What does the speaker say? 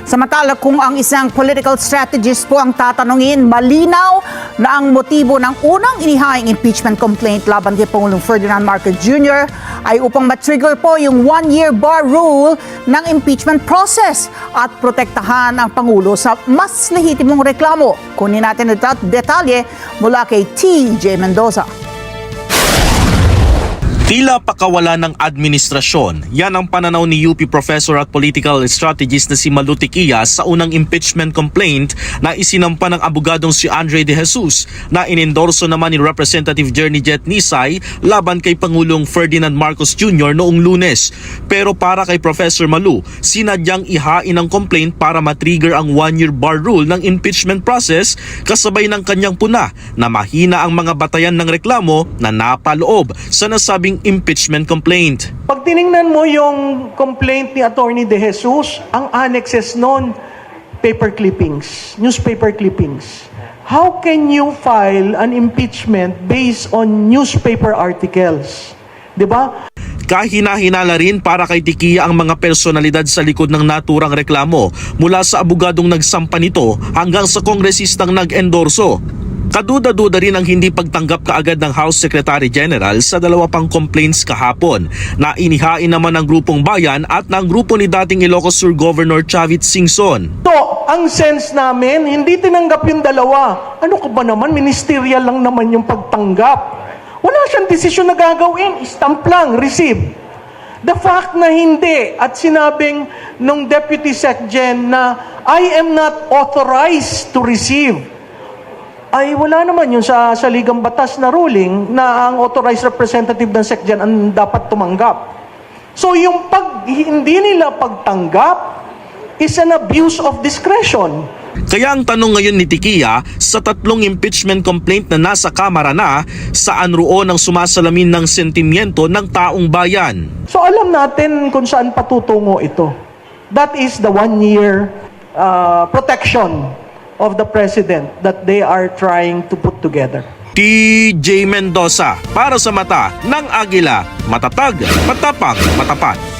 Samantala kung ang isang political strategist po ang tatanungin, malinaw na ang motibo ng unang inihaing impeachment complaint laban kay Pangulong Ferdinand Marcos Jr. ay upang matrigger po yung one-year bar rule ng impeachment process at protektahan ang Pangulo sa mas lehitimong reklamo. Kunin natin ang detalye mula kay TJ Mendoza. Tila pakawala ng administrasyon. Yan ang pananaw ni UP professor at political strategist na si Malu Tiquia sa unang impeachment complaint na isinampa ng abogadong si Andre De Jesus na inendorso naman ni Representative Jerny Jet Nisay laban kay Pangulong Ferdinand Marcos Jr. noong Lunes. Pero para kay Professor Malu, sinadyang ihain ang complaint para matrigger ang one-year bar rule ng impeachment process kasabay ng kanyang puna na mahina ang mga batayan ng reklamo na napaloob sa nasabing impeachment complaint. Pag tiningnan mo yung complaint ni Attorney De Jesus, ang annexes nun, paper clippings, newspaper clippings. How can you file an impeachment based on newspaper articles? Diba? Kahina-hinala rin para kay Tiquia ang mga personalidad sa likod ng naturang reklamo mula sa abogadong nagsampa nito hanggang sa kongresistang nag-endorso. Kaduda-duda rin ang hindi pagtanggap kaagad ng House Secretary General sa dalawa pang complaints kahapon na inihain naman ng Grupong Bayan at ng grupo ni dating Ilocos Sur Governor Chavit Singson. Ang sense namin, hindi tinanggap yung dalawa. Ano ka ba naman? Ministerial lang naman yung pagtanggap. Wala siyang desisyon na gagawin. Stamp lang, receive. The fact na hindi at sinabing nung Deputy SecGen na I am not authorized to receive, ay wala naman yung sa ligang batas na ruling na ang authorized representative ng SecGen ang dapat tumanggap. So yung hindi nila pagtanggap is an abuse of discretion. Kaya ang tanong ngayon ni Tiquia, sa tatlong impeachment complaint na nasa Kamara na, saan roon ang sumasalamin ng sentimiento ng taong bayan? So alam natin kung saan patutungo ito. That is the one-year protection of the President that they are trying to put together. TJ Mendoza para sa mata ng Agila, matatag, matapang, matapat.